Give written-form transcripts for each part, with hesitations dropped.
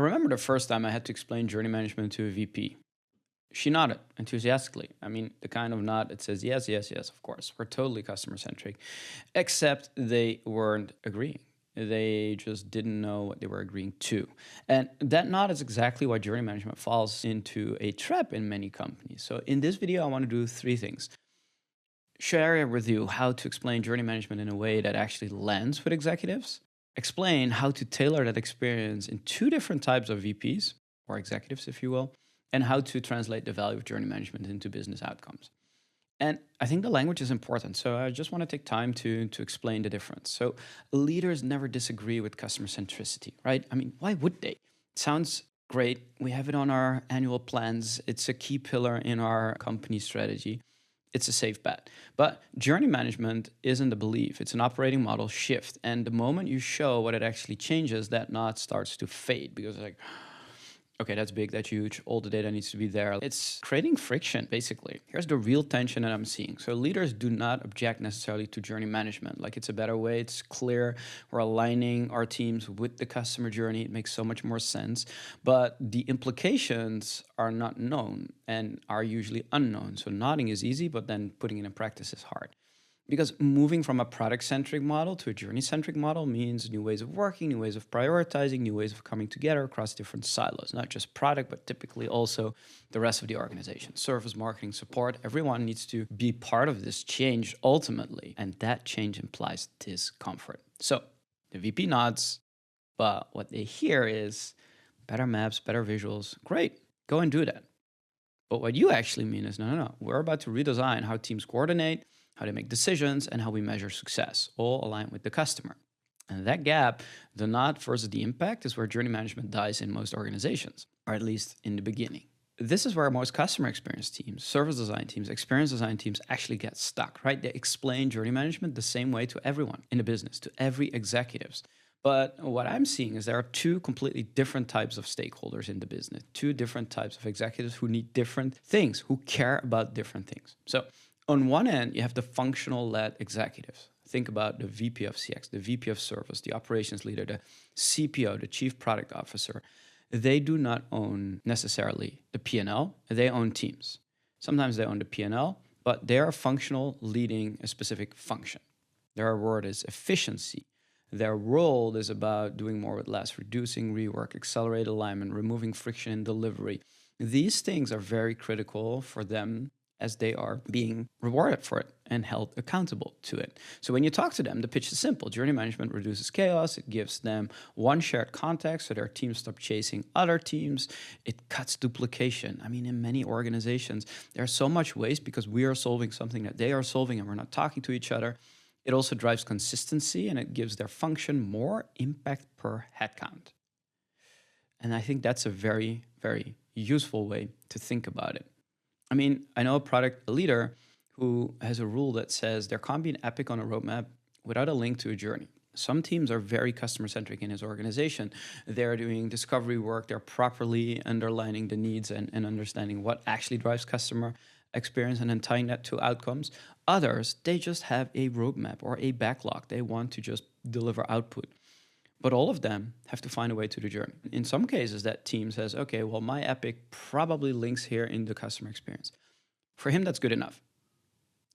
I remember the first time I had to explain journey management to a VP. She nodded enthusiastically. I mean, the kind of nod that says, yes, yes, yes, of course. We're totally customer centric. Except they weren't agreeing. They just didn't know what they were agreeing to. And that nod is exactly why journey management falls into a trap in many companies. So in this video, I want to do three things. Share with you how to explain journey management in a way that actually lands with executives. Explain how to tailor that experience in two different types of VPs, or executives, if you will, and how to translate the value of journey management into business outcomes. And I think the language is important, so I just want to take time to explain the difference. So leaders never disagree with customer centricity, right? I mean, why would they? It sounds great. We have it on our annual plans. It's a key pillar in our company strategy. It's a safe bet. But journey management isn't a belief. It's an operating model shift. And the moment you show what it actually changes, that nod starts to fade because like, okay, that's big, that's huge. All the data needs to be there. It's creating friction, basically. Here's the real tension that I'm seeing. So leaders do not object necessarily to journey management. Like it's a better way, it's clear. We're aligning our teams with the customer journey. It makes so much more sense. But the implications are not known and are usually unknown. So nodding is easy, but then putting it in practice is hard. Because moving from a product-centric model to a journey-centric model means new ways of working, new ways of prioritizing, new ways of coming together across different silos, not just product, but typically also the rest of the organization. Service, marketing, support, everyone needs to be part of this change ultimately. And that change implies discomfort. So the VP nods, but what they hear is better maps, better visuals. Great, go and do that. But what you actually mean is, no, we're about to redesign how teams coordinate, how they make decisions, and how we measure success, all aligned with the customer. And that gap, the nod versus the impact, is where journey management dies in most organizations, or at least in the beginning. This is where most customer experience teams, service design teams, experience design teams actually get stuck, right? They explain journey management the same way to everyone in the business, to every executives. But what I'm seeing is there are two completely different types of stakeholders in the business, two different types of executives who need different things, who care about different things. So on one end, you have the functional-led executives. Think about the VP of CX, the VP of service, the operations leader, the CPO, the chief product officer. They do not own necessarily the P&L, they own teams. Sometimes they own the P&L, but they are functional, leading a specific function. Their word is efficiency. Their role is about doing more with less, reducing rework, accelerate alignment, removing friction in delivery. These things are very critical for them as they are being rewarded for it and held accountable to it. So when you talk to them, the pitch is simple. Journey management reduces chaos. It gives them one shared context so their teams stop chasing other teams. It cuts duplication. I mean, in many organizations, there's so much waste because we are solving something that they are solving and we're not talking to each other. It also drives consistency and it gives their function more impact per headcount. And I think that's a very, very useful way to think about it. I mean, I know a product leader who has a rule that says there can't be an epic on a roadmap without a link to a journey. Some teams are very customer-centric in his organization. They're doing discovery work. They're properly underlining the needs and understanding what actually drives customer experience and then tying that to outcomes. Others, they just have a roadmap or a backlog. They want to just deliver output. But all of them have to find a way to the journey. In some cases, that team says, okay, well, my epic probably links here in the customer experience. For him, that's good enough.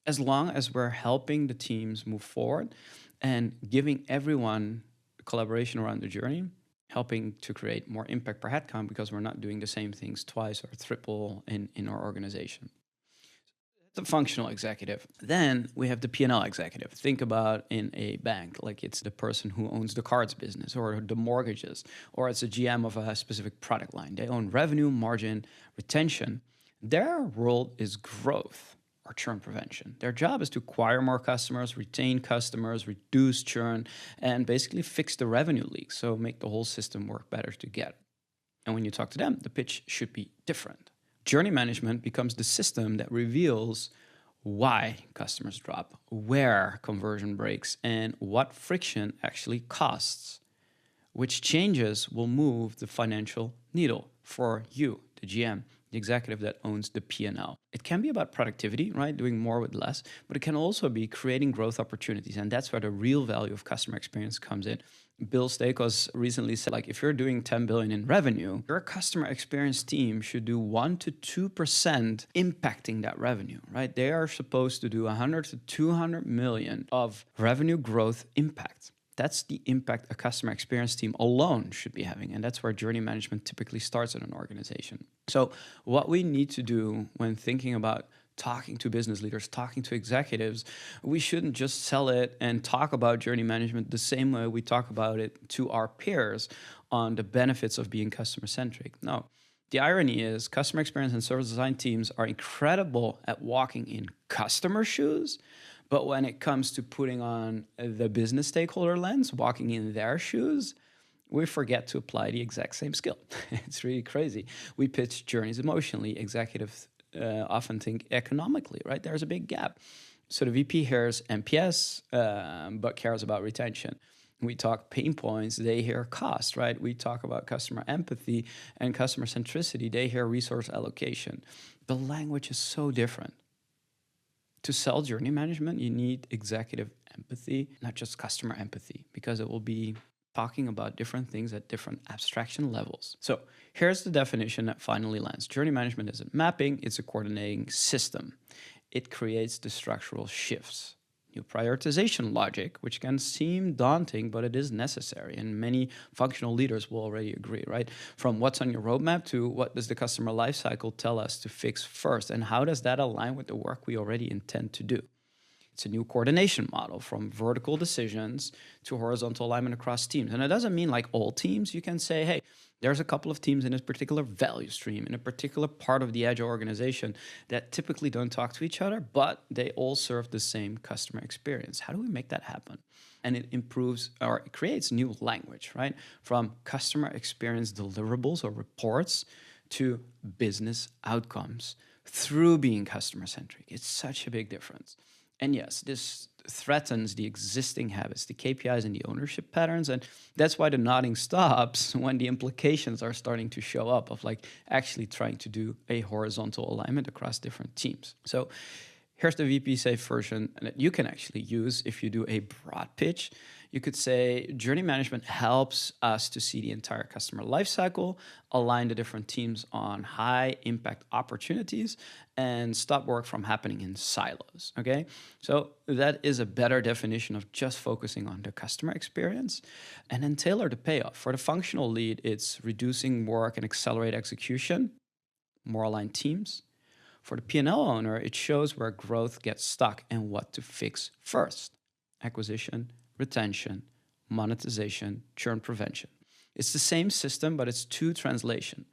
As long as we're helping the teams move forward and giving everyone collaboration around the journey, helping to create more impact per headcount because we're not doing the same things twice or triple in our organization. The functional executive. Then we have the P&L executive. Think about in a bank, like it's the person who owns the cards business or the mortgages, or it's a GM of a specific product line. They own revenue, margin, retention. Their role is growth or churn prevention. Their job is to acquire more customers, retain customers, reduce churn, and basically fix the revenue leaks, so make the whole system work better together. And when you talk to them, the pitch should be different. Journey management becomes the system that reveals why customers drop, where conversion breaks, and what friction actually costs. Which changes will move the financial needle for you, the GM, the executive that owns the P&L. It can be about productivity, right? Doing more with less, but it can also be creating growth opportunities. And that's where the real value of customer experience comes in. Bill Stakos recently said, like, if you're doing 10 billion in revenue, your customer experience team should do 1 to 2% impacting that revenue, right? They are supposed to do 100 to 200 million of revenue growth impact. That's the impact a customer experience team alone should be having. And that's where journey management typically starts in an organization. So what we need to do when thinking about talking to business leaders, talking to executives, we shouldn't just sell it and talk about journey management the same way we talk about it to our peers on the benefits of being customer-centric. No. The irony is customer experience and service design teams are incredible at walking in customer shoes, but when it comes to putting on the business stakeholder lens, walking in their shoes, we forget to apply the exact same skill. It's really crazy. We pitch journeys emotionally. Executives often think economically, right? There's a big gap. So the VP hears NPS, but cares about retention. We talk pain points, they hear cost, right? We talk about customer empathy and customer centricity, they hear resource allocation. The language is so different. To sell journey management, you need executive empathy, not just customer empathy, because it will be talking about different things at different abstraction levels. So here's the definition that finally lands. Journey management isn't mapping, it's a coordinating system. It creates the structural shifts. New prioritization logic, which can seem daunting, but it is necessary. And many functional leaders will already agree, right? From what's on your roadmap to what does the customer lifecycle tell us to fix first? And how does that align with the work we already intend to do? It's a new coordination model from vertical decisions to horizontal alignment across teams. And it doesn't mean like all teams. You can say, hey, there's a couple of teams in this particular value stream, in a particular part of the agile organization that typically don't talk to each other, but they all serve the same customer experience. How do we make that happen? And it improves or it creates new language, right? From customer experience deliverables or reports to business outcomes through being customer-centric. It's such a big difference. And yes, this threatens the existing habits, the KPIs and the ownership patterns. And that's why the nodding stops when the implications are starting to show up of like actually trying to do a horizontal alignment across different teams. So here's the VP safe version that you can actually use if you do a broad pitch. You could say journey management helps us to see the entire customer lifecycle, align the different teams on high impact opportunities, and stop work from happening in silos, okay? So that is a better definition of just focusing on the customer experience, and then tailor the payoff. For the functional lead, it's reducing work and accelerate execution, more aligned teams. For the P&L owner, it shows where growth gets stuck and what to fix first. Acquisition, retention, monetization, churn prevention. It's the same system, but it's two translation.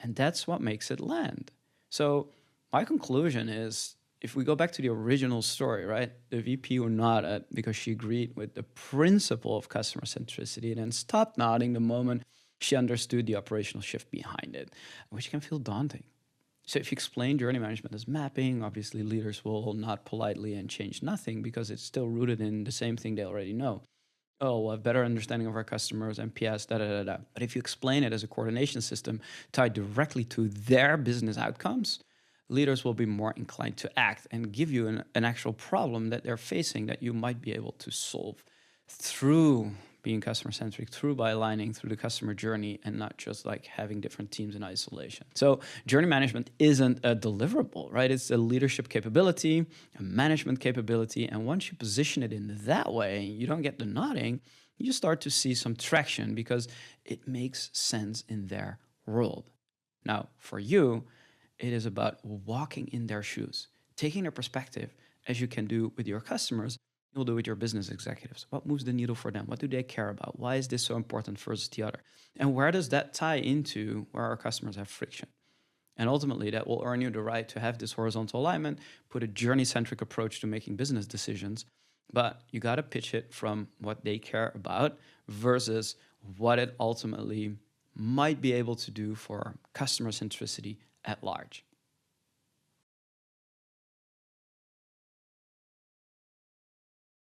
And that's what makes it land. So my conclusion is, if we go back to the original story, right? The VP would nod because she agreed with the principle of customer centricity and then stopped nodding the moment she understood the operational shift behind it, which can feel daunting. So if you explain journey management as mapping, obviously leaders will nod politely and change nothing because it's still rooted in the same thing they already know. Oh, we'll have better understanding of our customers, NPS, da-da-da-da. But if you explain it as a coordination system tied directly to their business outcomes, leaders will be more inclined to act and give you an actual problem that they're facing that you might be able to solve through being customer-centric, through by aligning through the customer journey and not just like having different teams in isolation. So journey management isn't a deliverable, right? It's a leadership capability, a management capability. And once you position it in that way, you don't get the nodding, you start to see some traction because it makes sense in their world. Now, for you, it is about walking in their shoes, taking their perspective as you can do with your customers. You'll do with your business executives. What moves the needle for them? What do they care about? Why is this so important versus the other? And where does that tie into where our customers have friction? And ultimately, that will earn you the right to have this horizontal alignment, put a journey-centric approach to making business decisions, but you got to pitch it from what they care about versus what it ultimately might be able to do for customer centricity at large.